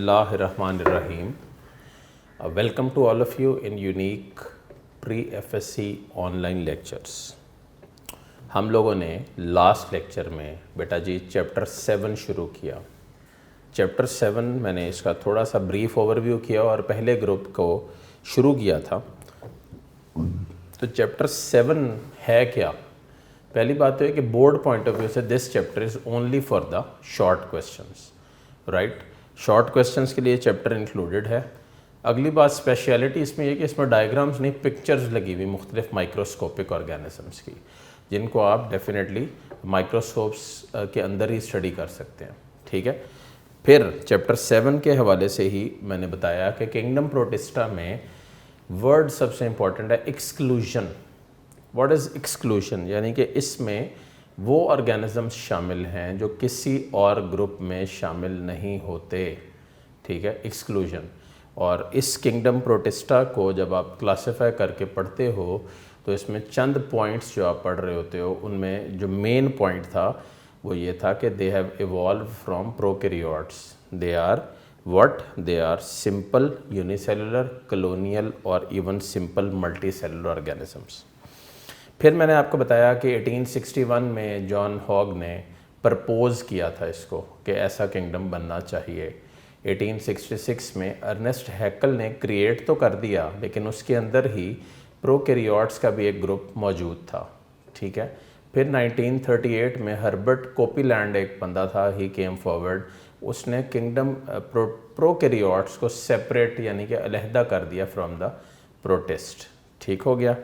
Bismillahirrahmanirrahim. Welcome to all of you in unique pre-FSC online lectures. हम लोगों ने last lecture में बेटा जी चैप्टर 7 शुरू किया। चैप्टर 7 मैंने इसका थोड़ा सा ब्रीफ ओवरव्यू किया और पहले ग्रुप को शुरू किया था। तो चैप्टर 7 है क्या? पहली बात तो है कि बोर्ड पॉइंट ऑफ व्यू से this chapter is only for the short questions, right. Short questions के लिए चैप्टर इंक्लूडेड है। अगली बात स्पेशलिटी इसमें यह कि इसमें डायग्राम्स नहीं, पिक्चर्स लगी हुई मुख्तलिफ माइक्रोस्कोपिक ऑर्गेनिजम्स की, जिनको आप डेफिनेटली माइक्रोस्कोप्स के अंदर ही स्टडी कर सकते हैं, ठीक है। फिर चैप्टर 7 के हवाले से ही मैंने बताया कि किंगडम प्रोटिस्टा में वर्ड सबसे इम्पॉर्टेंट है एक्सक्लूजन। What is exclusion? यानी कि इसमें वो ऑर्गेनिजम्स शामिल हैं जो किसी और ग्रुप में शामिल नहीं होते, ठीक है, एक्सक्लूजन। और इस किंगडम प्रोटिस्टा को जब आप क्लासिफाई करके पढ़ते हो तो इसमें चंद पॉइंट्स जो आप पढ़ रहे होते हो, उनमें जो मेन पॉइंट था वो ये था कि they have evolve from prokaryotes. They are what? They are simple unicellular, colonial और इवन सिंपल मल्टीसेलुलर ऑर्गेनिजम्स। फिर मैंने आपको बताया कि 1861 में जॉन हॉग ने प्रपोज़ किया था इसको कि ऐसा किंगडम बनना चाहिए। 1866 में अर्नेस्ट हैकल ने क्रिएट तो कर दिया, लेकिन उसके अंदर ही प्रोकैरियोट्स का भी एक ग्रुप मौजूद था, ठीक है। फिर 1938 में हर्बर्ट कोपीलैंड एक बंदा था, ही केम फॉरवर्ड, उसने किंगडम प्रोकैरियोट्स को सेपरेट यानी कि अलहदा कर दिया फ्रॉम द प्रोटिस्ट, ठीक हो गया।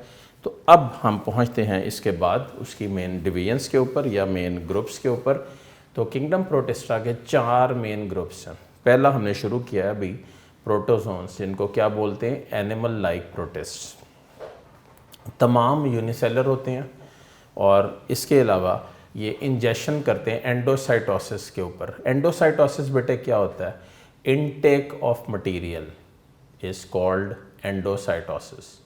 तो अब हम पहुंचते हैं इसके बाद उसकी मेन डिवीजन्स के ऊपर या मेन ग्रुप्स के ऊपर। तो किंगडम प्रोटिस्टा के 4 मेन ग्रुप्स हैं। पहला हमने शुरू किया है अभी प्रोटोजोन्स, जिनको क्या बोलते हैं? Animal like protist. तमाम यूनिसेलर होते हैं और इसके अलावा ये इंजेक्शन करते हैं एंडोसाइटोसिस के ऊपर। एंडोसाइटोसिस बेटे क्या होता है? Intake of material is called endocytosis.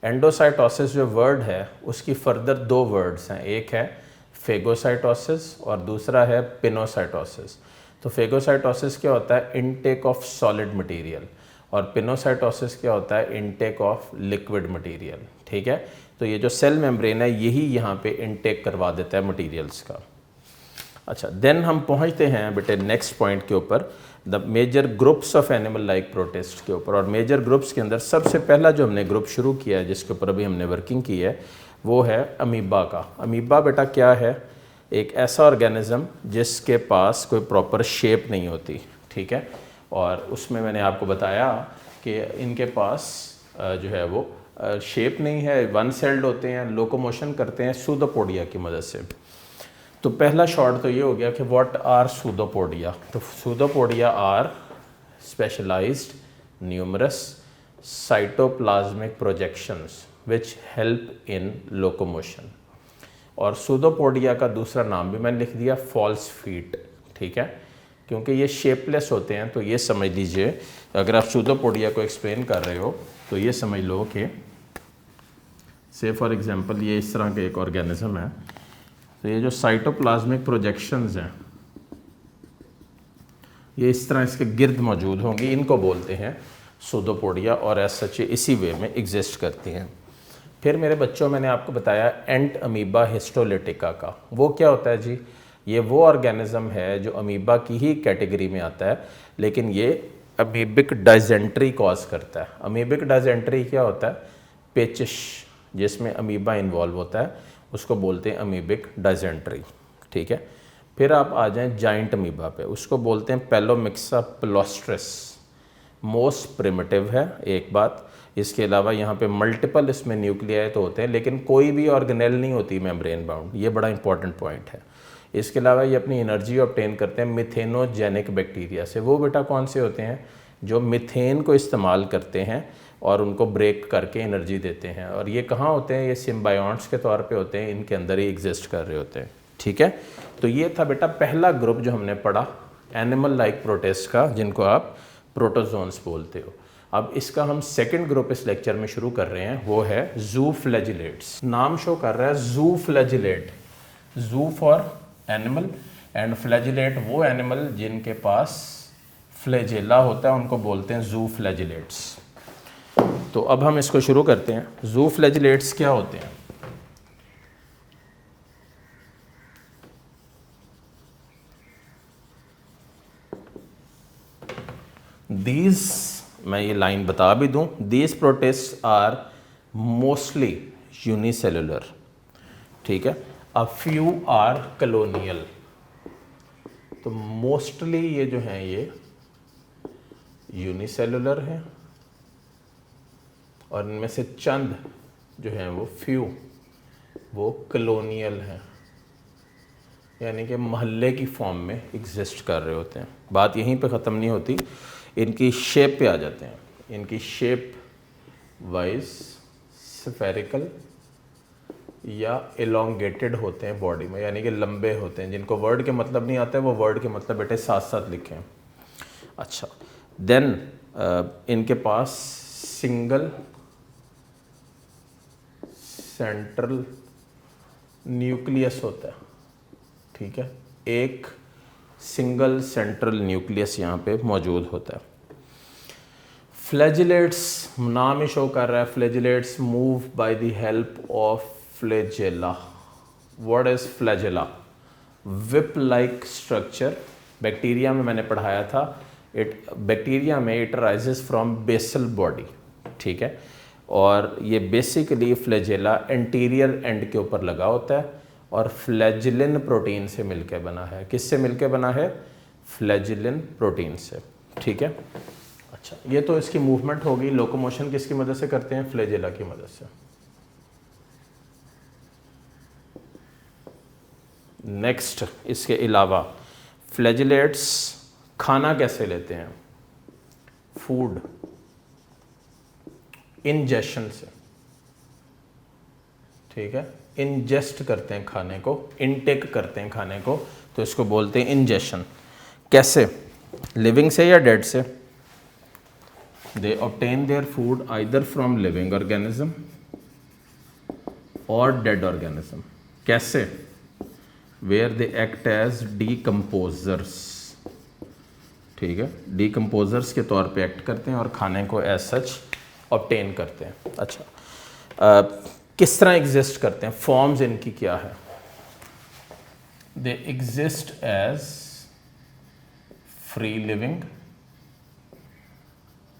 Endocytosis जो वर्ड है उसकी फर्दर 2 वर्ड्स हैं, एक है फेगोसाइटोसिस और दूसरा है पिनोसाइटोसिस। तो फेगोसाइटोसिस क्या होता है? इनटेक ऑफ सॉलिड मटेरियल, और पिनोसाइटोसिस क्या होता है? इनटेक ऑफ लिक्विड मटेरियल, ठीक है। तो ये जो सेल मेम्ब्रेन है यही यहाँ पे इनटेक करवा देता है मटेरियल्स का। अच्छा, देन हम पहुँचते हैं बेटे नेक्स्ट पॉइंट के ऊपर, the major groups of animal like protist के ऊपर। और मेजर ग्रुप्स के अंदर सबसे पहला जो हमने ग्रुप शुरू किया है, जिसके ऊपर अभी हमने वर्किंग की है, वो है अमीबा का। अमीबा बेटा क्या है? एक ऐसा ऑर्गेनिज्म जिसके पास कोई प्रॉपर शेप नहीं होती, ठीक है। और उसमें मैंने आपको बताया कि इनके पास जो है वो शेप नहीं है, वन सेल्ड होते हैं, लोकोमोशन करते हैं सूडोपोडिया की मदद से। तो पहला शॉर्ट तो ये हो गया कि व्हाट आर सूडोपोडिया। तो pseudopodia are specialised numerous cytoplasmic projections which help in locomotion. और सूडोपोडिया का दूसरा नाम भी मैंने लिख दिया फॉल्स फीट, ठीक है, क्योंकि ये शेपलेस होते हैं। तो ये समझ लीजिए, अगर आप सूडोपोडिया को एक्सप्लेन कर रहे हो तो ये समझ लो कि से फॉर एग्जांपल ये इस तरह का एक ऑर्गेनिज्म है। तो ये जो साइटोप्लाज्मिक प्रोजेक्शंस हैं ये इस तरह इसके गिर्द मौजूद होंगी, इनको बोलते हैं सूडोपोडिया, और एज सच इसी वे में एग्जिस्ट करती हैं। फिर मेरे बच्चों, मैंने आपको बताया एंट अमीबा हिस्टोलिटिका का। वो क्या होता है जी? ये वो ऑर्गेनिज्म है जो अमीबा की ही कैटेगरी में आता है, लेकिन ये अमीबिक डाइजेंट्री कॉज करता है। अमीबिक डाइजेंट्री क्या होता है? पेचिश, जिसमें अमीबा इन्वॉल्व होता है, उसको बोलते हैं अमीबिक डाइजेंट्री, ठीक है। फिर आप आ जाएं जाइंट अमीबा पे, उसको बोलते हैं पेलोमिक्सा प्लोस्ट्रिस, मोस्ट प्रिमिटिव है एक बात। इसके अलावा यहाँ पे मल्टीपल इसमें न्यूक्लियाई तो होते हैं, लेकिन कोई भी ऑर्गेनेल नहीं होती मेम्ब्रेन बाउंड, ये बड़ा इंपॉर्टेंट पॉइंट है। इसके अलावा ये अपनी एनर्जी ऑब्टेन करते हैं मिथेनोजेनिक बैक्टीरिया से। वो बेटा कौन से होते हैं? जो मिथेन को इस्तेमाल करते हैं और उनको ब्रेक करके एनर्जी देते हैं। और ये कहाँ होते हैं? ये सिम्बायोंट्स के तौर पे होते हैं, इनके अंदर ही एग्जिस्ट कर रहे होते हैं, ठीक है। तो ये था बेटा पहला ग्रुप जो हमने पढ़ा एनिमल लाइक प्रोटिस्ट का, जिनको आप प्रोटोजोन्स बोलते हो। अब इसका हम सेकंड ग्रुप इस लेक्चर में शुरू कर रहे हैं, वो है जूफ्लैजिलेट्स। नाम शो कर रहा है जूफ्लैजिलेट, जू फॉर एनिमल एंड फ्लैजिलेट वो एनिमल जिनके पास फ्लैजेला होता है उनको बोलते हैं जू फ्लैजिलेट्स। तो अब हम इसको शुरू करते हैं। जू फ्लैजिलेट्स क्या होते हैं? दीज, मैं ये लाइन बता भी दूं, these protist are mostly unicellular, ठीक है, अ फ्यू आर कलोनियल। तो मोस्टली ये जो हैं ये यूनिसेलुलर हैं और इनमें से चंद जो हैं वो फ्यू वो कलोनियल हैं, यानी कि महल्ले की फॉर्म में एग्जिस्ट कर रहे होते हैं। बात यहीं पे ख़त्म नहीं होती, इनकी शेप पे आ जाते हैं। इनकी शेप वाइज स्फेरिकल या एलोंगेटेड होते हैं बॉडी में, यानी कि लंबे होते हैं। जिनको वर्ड के मतलब नहीं आते वो वर्ड के मतलब बेटे साथ साथ लिखें। अच्छा, देन इनके पास सिंगल सेंट्रल न्यूक्लियस होता है, ठीक है, एक सिंगल सेंट्रल न्यूक्लियस यहाँ पे मौजूद होता है। फ्लैजिलेट्स, नाम ही शो कर रहा है, flagellates move by the help of flagella. What is flagella? Whip like structure. Bacteria में मैंने पढ़ाया था, बैक्टीरिया में it rises from basal body, ठीक है, और ये बेसिकली फ्लैजेला एंटीरियर एंड के ऊपर लगा होता है और फ्लैजिलिन प्रोटीन से मिलकर बना है। किससे मिलकर बना है? फ्लैजिलिन प्रोटीन से, ठीक है। अच्छा, ये तो इसकी मूवमेंट होगी। लोकोमोशन किसकी मदद से करते हैं? फ्लैजेला की मदद से। नेक्स्ट, इसके अलावा फ्लैजिलेट्स खाना कैसे लेते हैं? फूड इंजेशन से, ठीक है, इंजेस्ट करते हैं खाने को, इनटेक करते हैं खाने को, तो इसको बोलते हैं इंजेशन। कैसे? लिविंग से या डेड से? They obtain their food either from living organism और डेड ऑर्गेनिज्म। कैसे? Where they act as decomposers, ठीक है, डीकम्पोजर्स के तौर पे एक्ट करते हैं और खाने को एज सच ऑब्टेन करते हैं। अच्छा, किस तरह एग्जिस्ट करते हैं? फॉर्म्स इनकी क्या है? They exist as free living.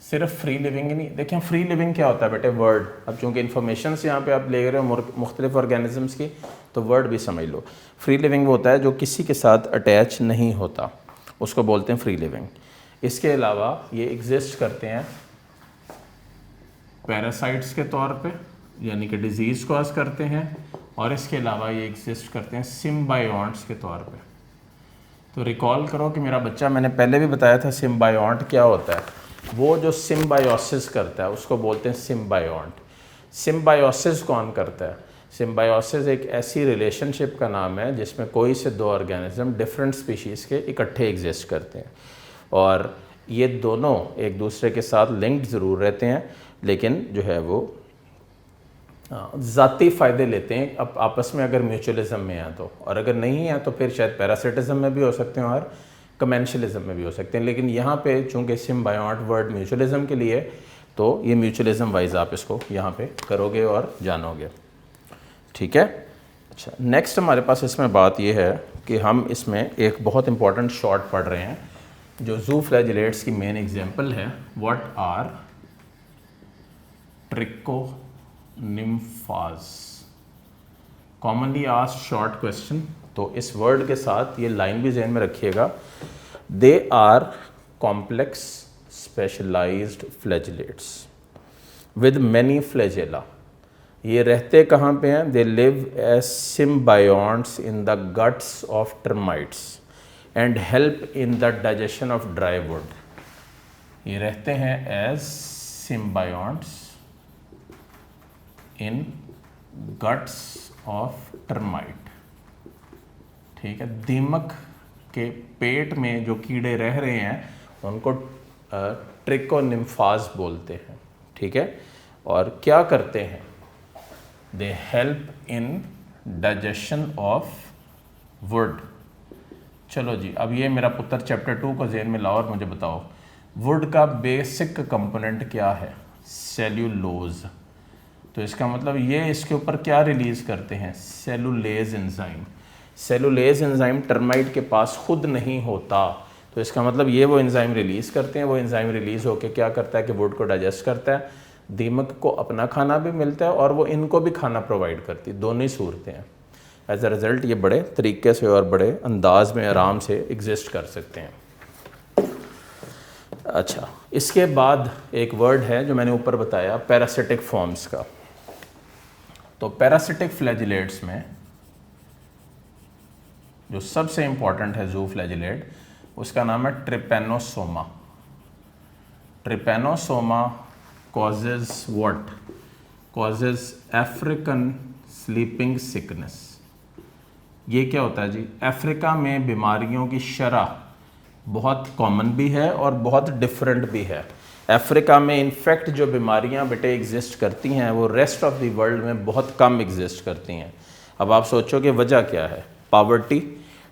सिर्फ फ्री लिविंग ही नहीं, देखिए फ्री लिविंग क्या होता है बेटे? वर्ड। अब चूंकि इन्फॉर्मेशन से यहाँ पे आप ले रहे हो मुख्तलिफ ऑर्गेनिजम्स की, तो वर्ड भी समझ लो। फ्री लिविंग वो होता है जो किसी के साथ अटैच नहीं होता, उसको बोलते हैं फ्री लिविंग। इसके अलावा ये एग्जिस्ट करते हैं पैरासाइट्स के तौर पे, यानी कि डिजीज़ कॉज करते हैं, और इसके अलावा ये एग्जिस्ट करते हैं सिम्बायोंट्स के तौर पे। तो रिकॉल करो कि मेरा बच्चा, मैंने पहले भी बताया था सिम्बायोंट क्या होता है। वो जो सिम्बायोसिस करता है उसको बोलते हैं सिम्बायोंट। सिम्बायोसिस कौन करता है? सिम्बायोसिस एक ऐसी रिलेशनशिप का नाम है जिसमें कोई से दो ऑर्गेनिज्म डिफरेंट स्पीशीज़ के इकट्ठे एग्जिस्ट करते हैं, और ये दोनों एक दूसरे के साथ लिंक्ड ज़रूर रहते हैं, लेकिन जो है वो ज़ाती फ़ायदे लेते हैं अब आपस में, अगर म्यूचुअलिज्म में है तो, और अगर नहीं है तो फिर शायद पैरासिटिज्म में भी हो सकते हैं और कमेंशलिज्म में भी हो सकते हैं। लेकिन यहाँ पे चूँकि सिम्बायोंट वर्ड म्यूचुअलिज्म के लिए, तो ये म्यूचुअलिज्म वाइज आप इसको यहाँ पे करोगे और जानोगे, ठीक है। अच्छा, नेक्स्ट हमारे पास इसमें बात ये है कि हम इसमें एक बहुत इंपॉर्टेंट शॉर्ट पढ़ रहे हैं जो जू फ्लैजिलेट्स की मेन एग्जाम्पल है। What are trichonymphas? Commonly asked short question, तो इस वर्ड के साथ ये लाइन भी जहन में रखिएगा। They are complex specialized flagellates with many flagella. ये रहते कहाँ पे हैं? They live as symbionts in the guts of termites and help in the digestion of dry wood. ये रहते हैं as symbionts in guts of termite, ठीक है। दीमक के पेट में जो कीड़े रह रहे हैं उनको ट्रिकोनिम्फाज बोलते हैं, ठीक है। और क्या करते हैं? They help in digestion of would, चलो जी, अब ये मेरा पुत्र चैप्टर 2 को ज़हन में लाओ और मुझे बताओ वुड का बेसिक कंपोनेंट क्या है? सेल्यूलोज। तो इसका मतलब ये इसके ऊपर क्या रिलीज़ करते हैं? Cellulase enzyme. Cellulase enzyme termite के पास खुद नहीं होता, तो इसका मतलब ये वो एंजाइम रिलीज़ करते हैं। वो एंजाइम रिलीज़ होकर क्या करता है कि वुड को डाइजेस्ट करता है, दीमक को अपना खाना भी मिलता है और वो इनको भी खाना प्रोवाइड करती है। दोनों ही सूरतें हैं। एज अ रिज़ल्ट ये बड़े तरीके से और बड़े अंदाज में आराम से एग्जिस्ट कर सकते हैं। अच्छा, इसके बाद एक वर्ड है जो मैंने ऊपर बताया, पैरासिटिक फॉर्म्स का। तो पैरासिटिक फ्लैजिलेट्स में जो सबसे इंपॉर्टेंट है जू फ्लैजिलेट, उसका नाम है Trypanosoma. Trypanosoma causes what? Causes African sleeping sickness. ये क्या होता है जी? अफ्रीका में बीमारियों की शरह बहुत कॉमन भी है और बहुत डिफरेंट भी है। अफ्रीका में इनफैक्ट जो बीमारियां बेटे एग्जिस्ट करती हैं वो रेस्ट ऑफ द वर्ल्ड में बहुत कम एग्जिस्ट करती हैं। अब आप सोचो कि वजह क्या है? पावर्टी,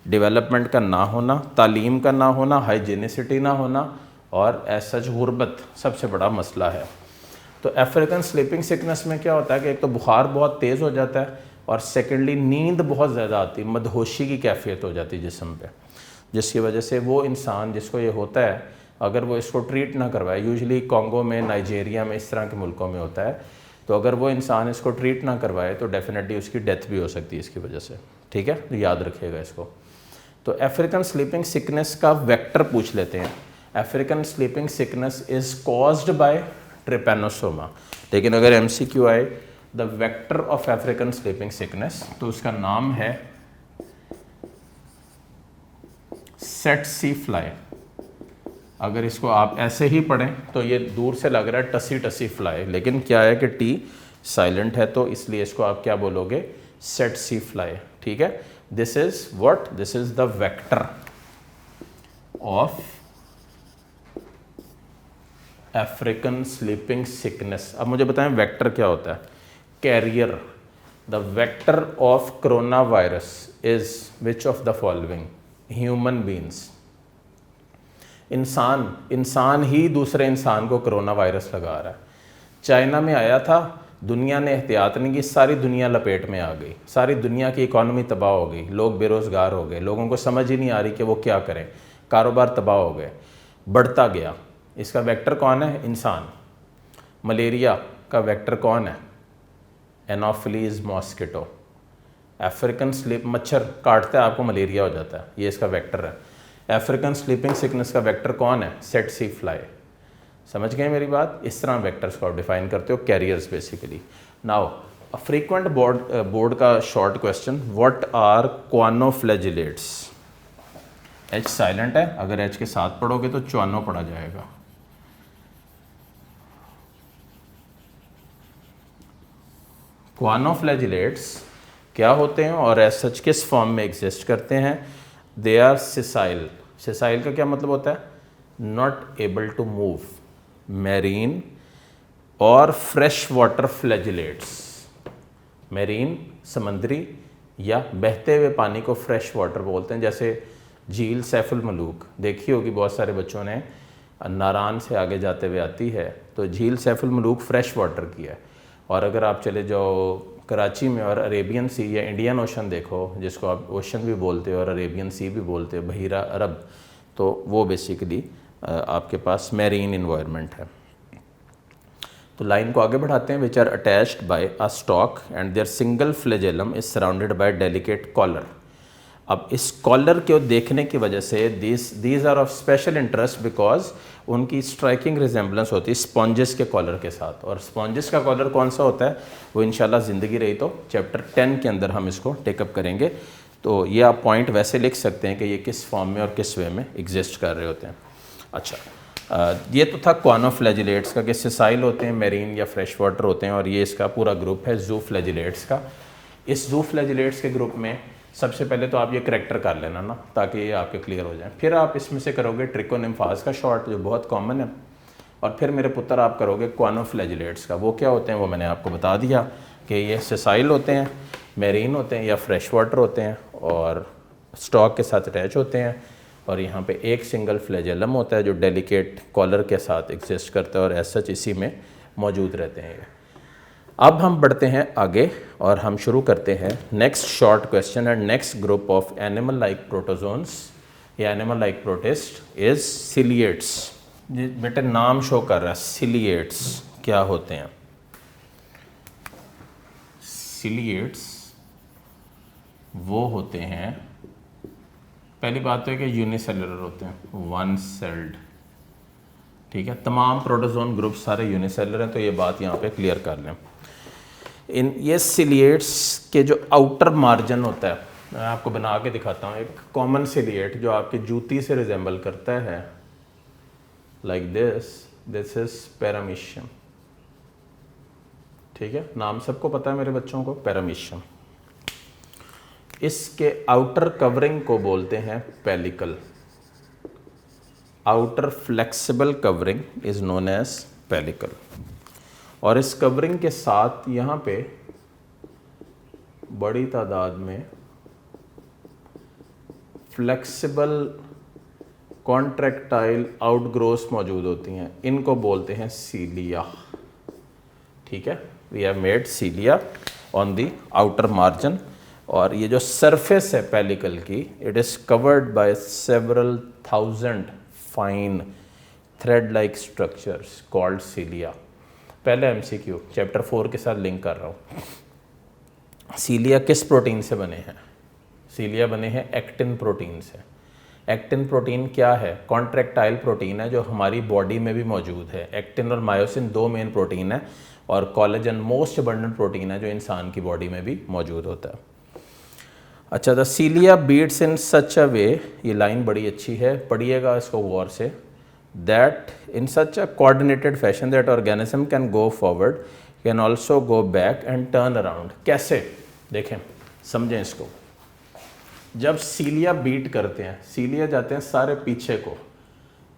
डेवलपमेंट का ना होना, तालीम का ना होना, हाइजीनिसिटी ना होना और ऐसा गुर्बत सबसे बड़ा मसला है। तो अफ्रीकन स्लीपिंग सिकनेस में क्या होता है कि एक तो बुखार बहुत तेज़ हो जाता है और सेकेंडली नींद बहुत ज़्यादा आती है, मदहोशी की कैफियत हो जाती है जिस्म पे, जिसकी वजह से वो इंसान जिसको ये होता है अगर वो इसको ट्रीट ना करवाए, यूजुअली कॉन्गो में, नाइजीरिया में, इस तरह के मुल्कों में होता है, तो अगर वो इंसान इसको ट्रीट ना करवाए तो डेफिनेटली उसकी डेथ भी हो सकती है इसकी वजह से। ठीक है, तो याद रखिएगा इसको। तो अफ्रीकन स्लीपिंग सिकनेस का वेक्टर पूछ लेते हैं। African sleeping sickness is caused by Trypanosoma. लेकिन अगर एमसीक्यू आए the vector of African sleeping sickness, तो उसका नाम है सेटसी फ्लाई। अगर इसको आप ऐसे ही पढ़ें तो ये दूर से लग रहा है टसी टसी फ्लाई, लेकिन क्या है कि टी साइलेंट है तो इसलिए इसको आप क्या बोलोगे? Tsetse fly. ठीक है, this is what? This is the vector of African sleeping sickness. अब मुझे बताएं वेक्टर क्या होता है? Carrier. The vector of corona virus is which of the following? Human beings. इंसान ही दूसरे इंसान को कोरोना वायरस लगा रहा है। चाइना में आया था, दुनिया ने एहतियात नहीं की, सारी दुनिया लपेट में आ गई, सारी दुनिया की इकॉनमी तबाह हो गई, लोग बेरोज़गार हो गए, लोगों को समझ ही नहीं आ रही कि वो क्या करें, कारोबार तबाह हो गए, बढ़ता गया। इसका वेक्टर कौन है? इंसान। मलेरिया का वेक्टर कौन है? Anopheles mosquito. अफ्रीकन स्लीप, मच्छर काटता है आपको मलेरिया हो जाता है, ये इसका वेक्टर है। अफ्रीकन स्लीपिंग सिकनेस का वेक्टर कौन है? सेटसी फ्लाई। समझ गए मेरी बात? इस तरह वेक्टर्स को आप डिफाइन करते हो, carriers basically. Now frequent board का short question, what are choanoflagellates? H silent है, अगर एच के साथ पढ़ोगे तो च्वानो पढ़ा जाएगा। क्वानोफ्लैजिलेट्स क्या होते हैं और एज सच किस फॉर्म में एग्जिस्ट करते हैं? They are sessile. सिसाइल का क्या मतलब होता है? Not able to move. Marine और फ्रेश वाटर फ्लैजिलेट्स। मैरीन समंदरी या बहते हुए पानी को फ्रेश वाटर बोलते हैं, जैसे झील सैफुल मलूक देखी होगी बहुत सारे बच्चों ने, नारान से आगे जाते हुए आती है, तो झील सैफुल मलूक फ्रेश वाटर की है। और अगर आप चले जाओ कराची में और अरेबियन सी या इंडियन ओशन देखो, जिसको आप ओशन भी बोलते हो और अरेबियन सी भी बोलते हो, बहीरा अरब, तो वो बेसिकली आपके पास मैरीन इन्वायरमेंट है। तो लाइन को आगे बढ़ाते हैं। Which are attached by a stalk and their single flagellum is surrounded by delicate collar. अब इस कॉलर को देखने की वजह से these are of special interest because उनकी स्ट्राइकिंग रिजेंबलेंस होती है स्पॉन्जेस के कॉलर के साथ। और स्पॉन्जेस का कॉलर कौन सा होता है वो इंशाल्लाह ज़िंदगी रही तो चैप्टर 10 के अंदर हम इसको टेकअप करेंगे। तो ये आप पॉइंट वैसे लिख सकते हैं कि ये किस फॉर्म में और किस वे में एग्जिस्ट कर रहे होते हैं। अच्छा, ये तो था क्वानोफ्लैजिलेट्स का कि सिसाइल होते हैं, मेरीन या फ्रेश वाटर होते हैं, और ये इसका पूरा ग्रुप है ज़ूफ्लैजिलेट्स का। इस ज़ूफ्लैजिलेट्स के ग्रुप में सबसे पहले तो आप ये करेक्टर कर लेना ना, ताकि ये आपके क्लियर हो जाए। फिर आप इसमें से करोगे ट्रिकोनिम्फाज का शॉर्ट जो बहुत कॉमन है, और फिर मेरे पुत्र आप करोगे क्वानोफ्लैजिलेट्स का। वो क्या होते हैं वो मैंने आपको बता दिया कि ये सिसाइल होते हैं, मेरीन होते हैं या फ्रेश वाटर होते हैं, और स्टॉक के साथ अटैच होते हैं और यहाँ पे एक सिंगल फ्लैजेलम होता है जो डेलिकेट कॉलर के साथ एग्जिस्ट करता है और एज सच इसी में मौजूद रहते हैं। अब हम बढ़ते हैं आगे और हम शुरू करते हैं next short question and next group of animal like protozoans या एनिमल लाइक प्रोटिस्ट इज सिलिएट्स। बेटे नाम शो कर रहा है, सिलिएट्स क्या होते हैं? सिलिएट्स वो होते हैं, पहली बात तो है कि यूनिसेलुलर होते हैं, वन सेल्ड। ठीक है, तमाम प्रोटोजोन ग्रुप सारे यूनिसेलुलर हैं, तो ये बात यहाँ पे क्लियर कर लें। इन ये सिलिएट्स के जो आउटर मार्जिन होता है, मैं आपको बना के दिखाता हूँ। एक कॉमन सिलिएट जो आपकी जूती से रिजेंबल करता है लाइक दिस इज पैरामीशियम। ठीक है, नाम सबको पता है मेरे बच्चों को, पैरामीशियम। इसके आउटर कवरिंग को बोलते हैं pellicle. Outer flexible covering is known as pellicle. और इस कवरिंग के साथ यहाँ पे बड़ी तादाद में फ्लेक्सिबल कॉन्ट्रैक्टाइल आउटग्रोस मौजूद होती हैं, इनको बोलते हैं सीलिया। ठीक है, we have made cilia on the outer margin. और ये जो सरफेस है पेलिकल की, it is covered by several thousand fine thread like structures called cilia. पहले एमसीक्यू चैप्टर 4 के साथ लिंक कर रहा हूँ। सीलिया किस प्रोटीन से बने हैं? सीलिया बने हैं एक्टिन प्रोटीन से। एक्टिन प्रोटीन क्या है? कॉन्ट्रैक्टाइल प्रोटीन है जो हमारी बॉडी में भी मौजूद है। एक्टिन और मायोसिन दो मेन प्रोटीन है और कोलेजन मोस्ट अबंडेंट प्रोटीन है जो इंसान की बॉडी में भी मौजूद होता है। अच्छा, द सीलिया बीट्स इन सच अ वे, ये लाइन बड़ी अच्छी है, पढ़िएगा इसको गौर से, that in such a coordinated fashion that organism can go forward, can also go back and turn around. कैसे? देखें, समझें इसको। जब सीलिया बीट करते हैं, सीलिया जाते हैं सारे पीछे को,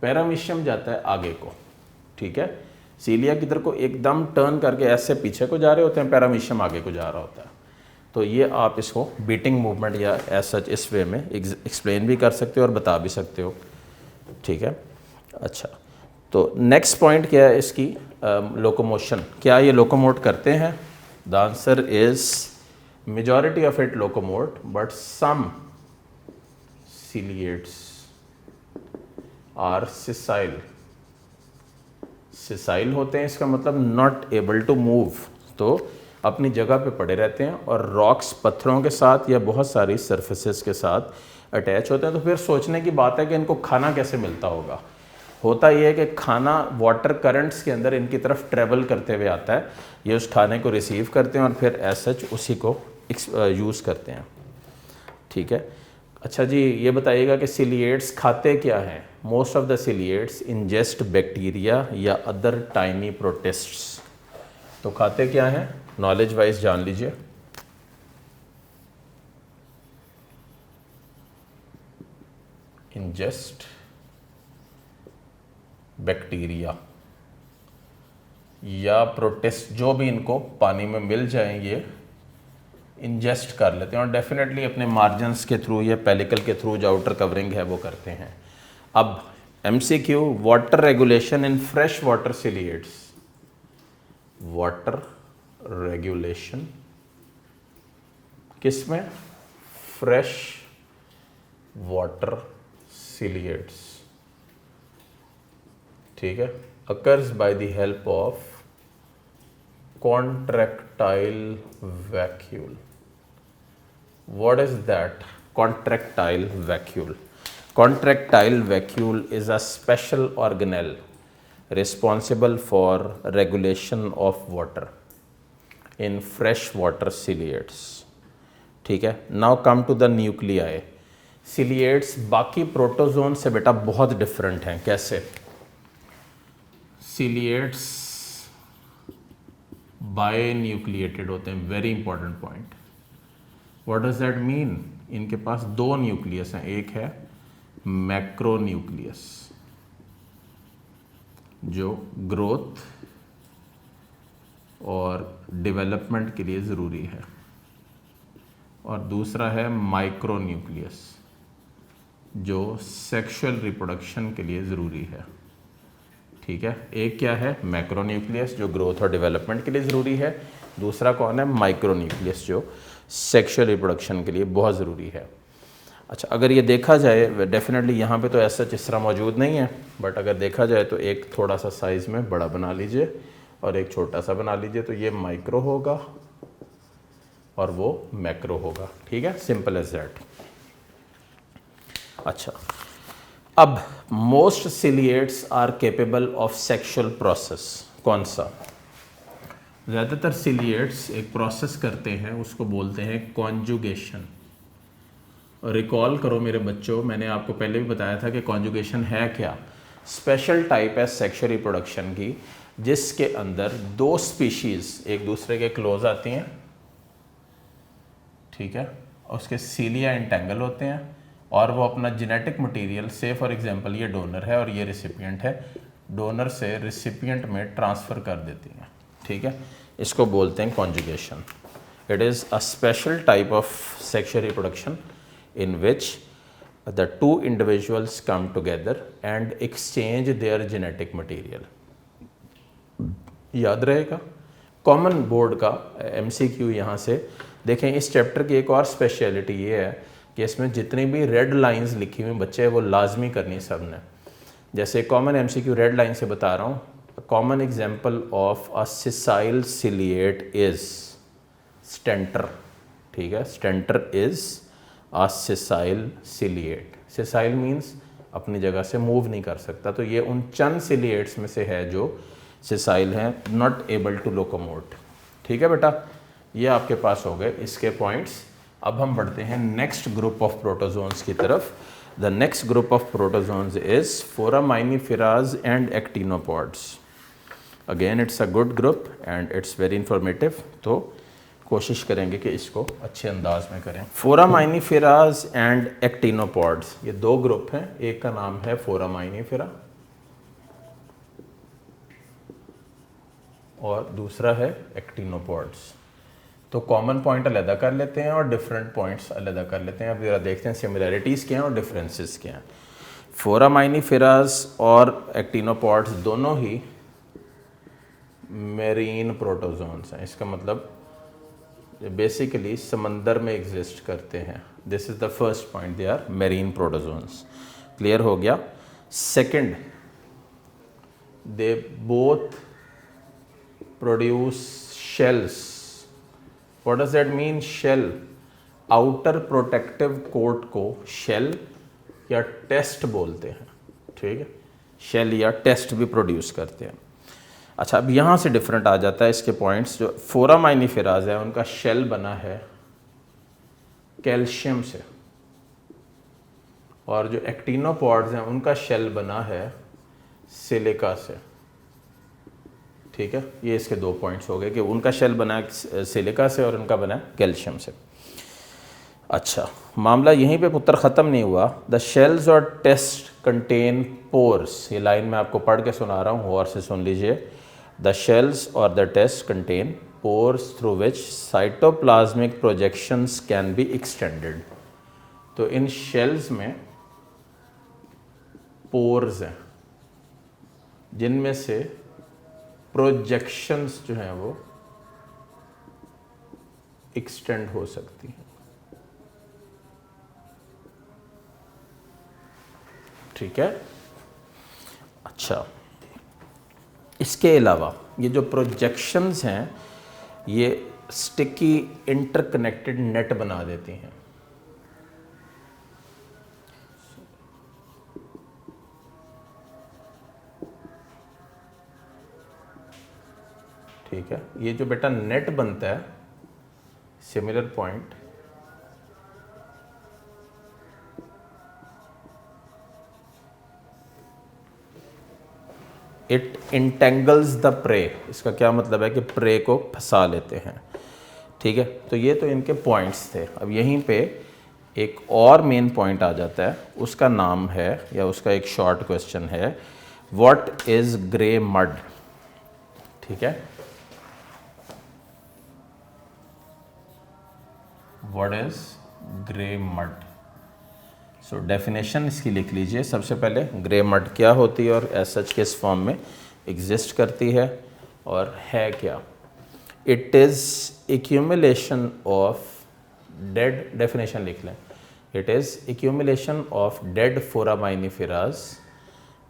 पैरामीशियम जाता है आगे को। ठीक है, सीलिया किधर को एकदम टर्न करके ऐसे पीछे को जा रहे होते हैं, पैरामीशियम आगे को जा रहा होता है। तो ये आप इसको बीटिंग मूवमेंट या एज सच इस वे में एक्सप्लेन भी कर सकते हो और बता भी सकते हो। ठीक है, अच्छा, तो नेक्स्ट पॉइंट क्या है इसकी? लोकोमोशन। क्या ये लोकोमोट करते हैं? The answer is majority of it locomote, but some ciliates are sessile. Sessile होते हैं, इसका मतलब नॉट एबल टू मूव, तो अपनी जगह पे पड़े रहते हैं और रॉक्स, पत्थरों के साथ या बहुत सारी सरफेसेस के साथ अटैच होते हैं। तो फिर सोचने की बात है कि इनको खाना कैसे मिलता होगा। होता यह है कि खाना वाटर करंट्स के अंदर इनकी तरफ ट्रेवल करते हुए आता है, ये उस खाने को रिसीव करते हैं और फिर एज सच उसी को यूज़ करते हैं। ठीक है, अच्छा जी, ये बताइएगा कि सिलिएट्स खाते क्या हैं? Most of the ciliates ingest bacteria या अदर टाइनी प्रोटिस्ट्स। तो खाते क्या हैं? नॉलेज वाइज जान लीजिए। इंजेस्ट बैक्टीरिया या प्रोटिस्ट, जो भी इनको पानी में मिल जाए ये इंजेस्ट कर लेते हैं और डेफिनेटली अपने मार्जिन्स के थ्रू या पेलिकल के थ्रू जो आउटर कवरिंग है वो करते हैं। अब MCQ, water regulation in fresh water ciliates. Water regulation किसमें? Fresh water ciliates. ठीक है, occurs by the help of contractile vacuole. What is that? Contractile vacuole. Contractile vacuole is a special organelle responsible for regulation of water in freshwater ciliates. ठीक है, now come to the nuclei. Ciliates बाकी protozoan से बेटा बहुत different हैं। कैसे? Ciliates बायन्यूक्लिएटेड होते हैं। Very important point. What does that mean? इनके पास दो न्यूक्लियस हैं, एक है मैक्रोन्यूक्लियस जो ग्रोथ और डेवलपमेंट के लिए ज़रूरी है, और दूसरा है माइक्रोन्यूक्लियस जो सेक्सुअल रिप्रोडक्शन के लिए ज़रूरी है। ठीक है, एक क्या है मैक्रोन्यूक्लियस जो ग्रोथ और डेवलपमेंट के लिए ज़रूरी है, दूसरा कौन है माइक्रोन्यूक्लियस जो सेक्सुअल रिप्रोडक्शन के लिए बहुत ज़रूरी है। अच्छा, अगर ये देखा जाए डेफिनेटली यहाँ पे तो ऐसा चिस्रा मौजूद नहीं है, बट अगर देखा जाए तो एक थोड़ा सा साइज़ में बड़ा बना लीजिए और एक छोटा सा बना लीजिए, तो ये माइक्रो होगा और वो मैक्रो होगा। ठीक है, सिंपल एज दैट। अच्छा, अब most ciliates are capable of sexual process, कौन सा? ज़्यादातर सिलिएट्स एक प्रोसेस करते हैं, उसको बोलते हैं कॉन्जुगेशन। रिकॉल करो मेरे बच्चों, मैंने आपको पहले भी बताया था कि कॉन्जुगेशन है क्या। स्पेशल टाइप है सेक्सुअल रिप्रोडक्शन की जिसके अंदर दो स्पीशीज़ एक दूसरे के क्लोज आती हैं, ठीक है, उसके सीलिया इंटेंगल होते हैं और वो अपना जेनेटिक मटेरियल, से फॉर एग्जांपल ये डोनर है और ये रिसिपिएंट है, डोनर से रिसिपिएंट में ट्रांसफ़र कर देती हैं। ठीक है, इसको बोलते हैं conjugation. It is a special type of sexual reproduction in which the two individuals come together and exchange their genetic material। याद रहेगा, कॉमन बोर्ड का MCQ यहाँ से देखें। इस चैप्टर की एक और स्पेशलिटी ये है कि इसमें जितनी भी रेड लाइंस लिखी हुई बच्चे वो लाजमी करनी सब ने। जैसे कॉमन MCQ रेड लाइन से बता रहा हूँ, common example of a sessile ciliate is stentor. ठीक है, stentor is a sessile ciliate. Sessile means अपनी जगह से मूव नहीं कर सकता, तो ये उन चंद सिलिएट्स में से है जो सिसाइल हैं, नॉट एबल टू लोकोमोट। ठीक है बेटा, ये आपके पास हो गए इसके पॉइंट्स। अब हम बढ़ते हैं नेक्स्ट ग्रुप ऑफ प्रोटोजोन्स की तरफ। The next group of protozoans is foraminiferas and actinopods. Again it's a good group and it's very informative, तो कोशिश करेंगे कि इसको अच्छे अंदाज में करें। फोरामाइनिफेराज एंड एक्टिनोपॉड्स, ये दो ग्रुप हैं, एक का नाम है फोरामाइनिफेरा और दूसरा है एक्टिनोपॉड्स। तो कॉमन पॉइंट अलग कर लेते हैं और डिफरेंट पॉइंट्स अलग कर लेते हैं। अब जरा देखते हैं सिमिलैरिटीज़ क्या हैं और डिफरेंसेस क्या हैं। फोरामाइनिफेराज और एक्टिनोपॉड्स दोनों ही मेरीन प्रोटोजोन्स हैं। इसका मतलब बेसिकली समंदर में एग्जिस्ट करते हैं। This is the first point, they are marine protozoans. Clear हो गया। Second, they both produce shells. What does that mean shell? Outer protective coat को शेल या टेस्ट बोलते हैं। ठीक है, शेल या टेस्ट भी प्रोड्यूस करते हैं। अच्छा, अब यहाँ से डिफरेंट आ जाता है इसके पॉइंट्स। जो फोरामाइनिफेराज है उनका शेल बना है कैल्शियम से और जो एक्टिनोपॉड्स हैं उनका शेल बना है सिलिका से। ठीक है, ये इसके दो पॉइंट्स हो गए कि उनका शेल बना है सिलिका से और उनका बना है कैल्शियम से। अच्छा, मामला यहीं पे पुत्र ख़त्म नहीं हुआ। द शेल्स और टेस्ट कंटेन पोर्स। ये लाइन मैं आपको पढ़ के सुना रहा हूँ, गौर से सुन लीजिए। The shells or the test contain pores through which cytoplasmic projections can be extended। तो इन शेल्स में पोर्स हैं जिनमें से प्रोजेक्शंस जो हैं वो एक्सटेंड हो सकती हैं। ठीक है, अच्छा, इसके अलावा ये जो प्रोजेक्शंस हैं ये स्टिकी इंटरकनेक्टेड नेट बना देती हैं। ठीक है, ये जो बेटा नेट बनता है, similar point, it entangles the prey. इसका क्या मतलब है कि प्रे को फंसा लेते हैं। ठीक है, तो ये तो इनके पॉइंट्स थे। अब यहीं पे एक और मेन पॉइंट आ जाता है, उसका नाम है या उसका एक शॉर्ट क्वेश्चन है, व्हाट इज ग्रे मड। ठीक है, what is grey mud. So definition इसकी लिख लीजिए। सबसे पहले ग्रे मड क्या होती है और एज सच किस फॉर्म में एग्जिस्ट करती है और है क्या। It is accumulation of dead, definition लिख लें, it is accumulation of dead foraminiferas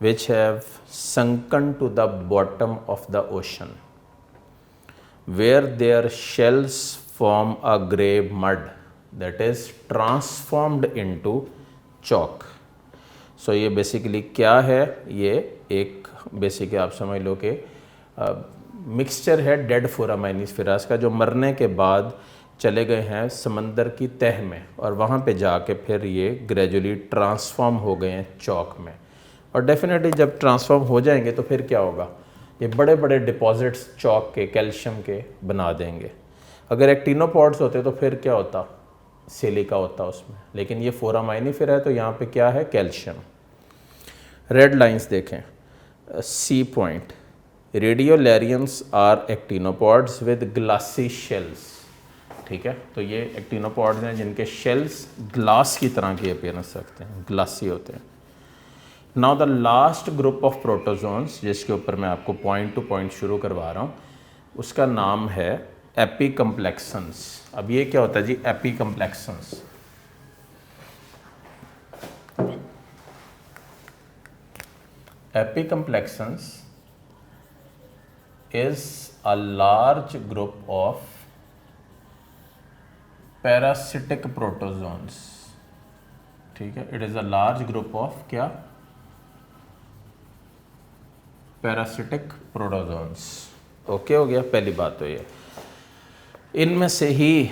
which have sunken to the bottom of the ocean where their shells form a grey mud that is transformed into chalk. So ये basically क्या है, ये एक basically आप समझ लो कि मिक्सचर है dead फोरामाइनिफेरास का जो मरने के बाद चले गए हैं समंदर की तह में और वहाँ पे जाके फिर ये ग्रेजुअली ट्रांसफॉर्म हो गए हैं चॉक में। और डेफिनेटली जब ट्रांसफॉर्म हो जाएंगे तो फिर क्या होगा, ये बड़े बड़े डिपॉजिट्स चॉक के, कैल्शियम के बना देंगे। अगर एक्टिनोपॉड्स होते तो फिर क्या होता, सिलिका होता उसमें, लेकिन ये फोरामाइनिफेरा है तो यहाँ पे क्या है, कैल्शियम। रेड लाइंस देखें, see point, radiolarians are actinopods with glassy shells. ठीक है, तो ये एक्टिनोपॉड्स हैं जिनके शेल्स ग्लास की तरह की अपीयरेंस रखते हैं, ग्लासी होते हैं। Now the last group of protozoans जिसके ऊपर मैं आपको पॉइंट टू पॉइंट शुरू करवा रहा हूँ उसका नाम है एपीकम्प्लेक्सन्स। अब ये क्या होता है जी, apicomplexans. Apicomplexans is a large group of parasitic protozoans. ठीक है, it is a large group of क्या, पैरासिटिक प्रोटोजोन्स। ओके हो गया, पहली बात तो ये। इनमें से ही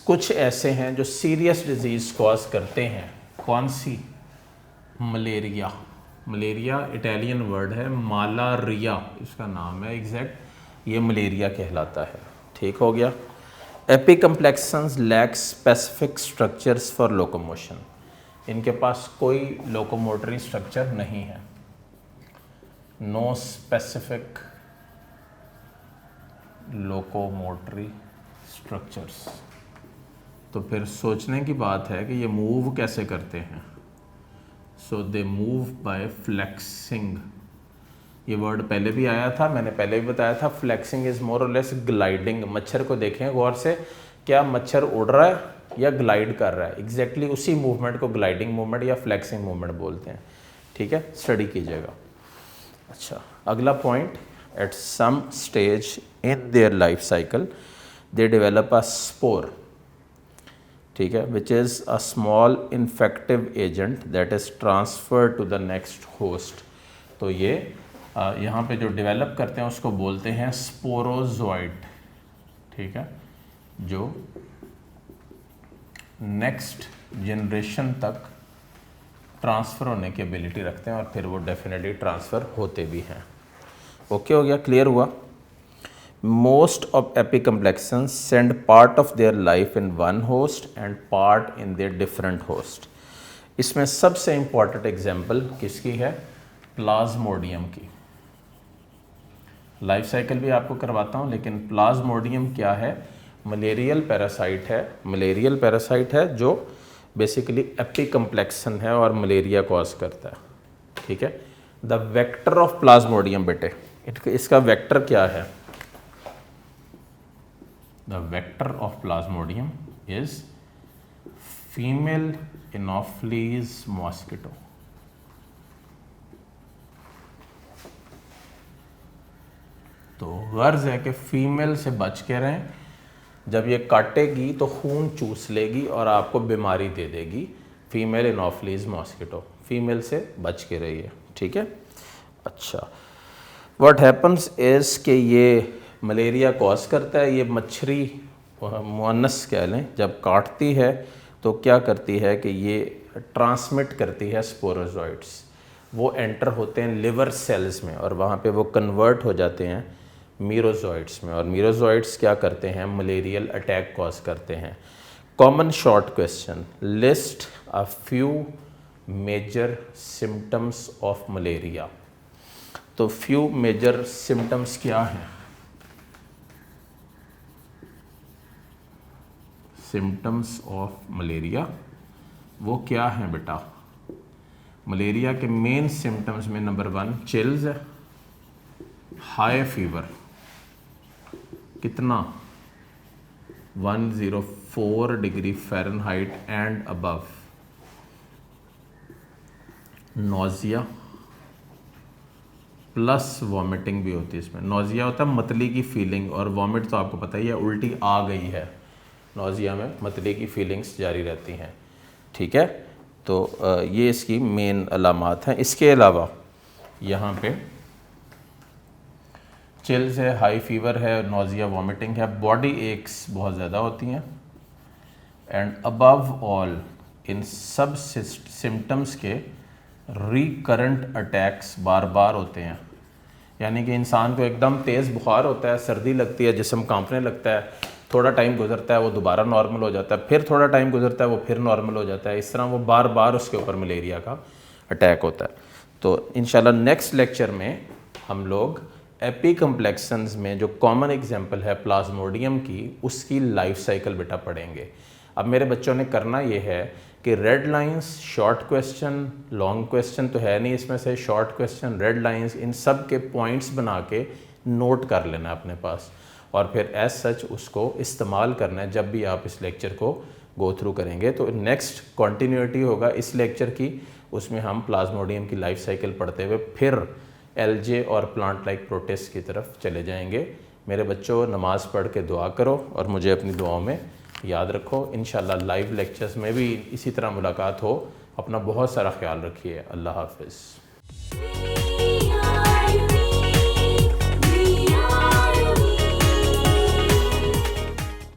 कुछ ऐसे हैं जो सीरियस डिजीज कॉज करते हैं। कौन सी, मलेरिया। मलेरिया इटालियन वर्ड है, मालारिया इसका नाम है एग्जैक्ट, ये मलेरिया कहलाता है। ठीक हो गया। Apicomplexans lack specific structures for locomotion, इनके पास कोई लोकोमोटरी स्ट्रक्चर नहीं है, नो स्पेसिफिक लोकोमोटरी स्ट्रक्चर्स। तो फिर सोचने की बात है कि ये मूव कैसे करते हैं। सो दे मूव बाय फ्लेक्सिंग। ये वर्ड पहले भी आया था, मैंने पहले भी बताया था, फ्लेक्सिंग इज मोर और लेस ग्लाइडिंग। मच्छर को देखें गौर से, क्या मच्छर उड़ रहा है या ग्लाइड कर रहा है, एग्जैक्टली उसी मूवमेंट को ग्लाइडिंग मूवमेंट या फ्लेक्सिंग मूवमेंट बोलते हैं। ठीक है, स्टडी कीजिएगा। अच्छा, अगला point, at some stage in their life cycle they develop a spore. ठीक है, which is a small infective agent that is transfer to the next host. तो ये यहाँ पे जो डेवलप करते हैं उसको बोलते हैं स्पोरोजोइट। ठीक है, जो नेक्स्ट जनरेशन तक ट्रांसफ़र होने की एबिलिटी रखते हैं और फिर वो डेफिनेटली ट्रांसफ़र होते भी हैं। ओके हो गया, क्लियर हुआ। Most of apicomplexans spend part of their life in one host and part in their different host. इसमें सबसे इंपॉर्टेंट एग्जांपल किसकी है, प्लाज्मोडियम की। लाइफ साइकिल भी आपको करवाता हूँ, लेकिन प्लाज्मोडियम क्या है, मलेरियल पैरासाइट है। मलेरियल पैरासाइट है जो बेसिकली एपीकम्प्लेक्सन है और मलेरिया कॉज करता है। ठीक है, द वेक्टर ऑफ प्लाज्मोडियम, बेटे इसका वेक्टर क्या है, the vector of Plasmodium is female anopheles mosquito. तो गर्ज है कि फीमेल से बच के रहें, जब ये काटेगी तो खून चूस लेगी और आपको बीमारी दे देगी। फीमेल एनोफिलीज मॉस्किटो, फीमेल से बच के रहिए। ठीक है, अच्छा, व्हाट हैपन्स इज़ कि ये मलेरिया कॉज करता है, ये मच्छरी मुअन्नस कह लें, जब काटती है तो क्या करती है कि ये ट्रांसमिट करती है स्पोरोजोइट्स। वो एंटर होते हैं लिवर सेल्स में और वहाँ पे वो कन्वर्ट हो जाते हैं मीरोजोइट्स में, और मीरोजोइट्स क्या करते हैं, मलेरियल अटैक कॉज करते हैं। Common short question, list a few major symptoms of malaria. तो फ्यू मेजर सिम्टम्स क्या हैं, सिम्टम्स ऑफ मलेरिया वो क्या हैं बेटा, मलेरिया के मेन सिम्टम्स में नंबर 1 चिल्स है, हाई फीवर कितना 104 degree Fahrenheit and above, nausea plus vomiting भी होती है इसमें। नोज़िया होता है मतली की फीलिंग, और वॉमिट तो आपको पता ही है उल्टी आ गई है, नोज़िया में मतली की फीलिंग्स जारी रहती हैं। ठीक है, तो ये इसकी मेन अलामात हैं। इसके अलावा यहाँ पे चिल्स है, हाई फीवर है, नोज़िया वॉमिटिंग है, बॉडी एक्स बहुत ज़्यादा होती हैं, एंड अबव ऑल इन सब सिम्टम्स के रिकरेंट अटैक्स बार बार होते हैं। यानी कि इंसान को एकदम तेज़ बुखार होता है, सर्दी लगती है, जिस्म कांपने लगता है, थोड़ा टाइम गुजरता है वो दोबारा नॉर्मल हो जाता है, फिर थोड़ा टाइम गुजरता है वो फिर नॉर्मल हो जाता है। इस तरह वो बार बार उसके ऊपर मलेरिया का अटैक होता है। तो इंशाल्लाह नेक्स्ट लेक्चर में हम लोग एपिकम्प्लेक्शंस में जो कॉमन एग्जांपल है प्लाज्मोडियम की, उसकी लाइफ साइकिल बेटा पढ़ेंगे। अब मेरे बच्चों ने करना ये है कि red lines short question, long question तो है नहीं इसमें से, शॉर्ट क्वेश्चन, रेड लाइंस, इन सब के पॉइंट्स बना के नोट कर लेना अपने पास, और फिर एज सच उसको इस्तेमाल करना है जब भी आप इस लेक्चर को गो थ्रू करेंगे। तो नेक्स्ट कॉन्टीन्यूटी होगा इस लेक्चर की, उसमें हम प्लाज्मोडियम की लाइफ साइकिल पढ़ते हुए फिर एलजे और प्लांट लाइक प्रोटिस्ट की तरफ चले जाएंगे। मेरे बच्चों, नमाज़ पढ़ के दुआ करो और मुझे अपनी दुआओं में याद रखो। इंशाल्लाह लाइव लेक्चर्स में भी इसी तरह मुलाकात हो। अपना बहुत सारा ख्याल रखिए। अल्लाह हाफ़िज़।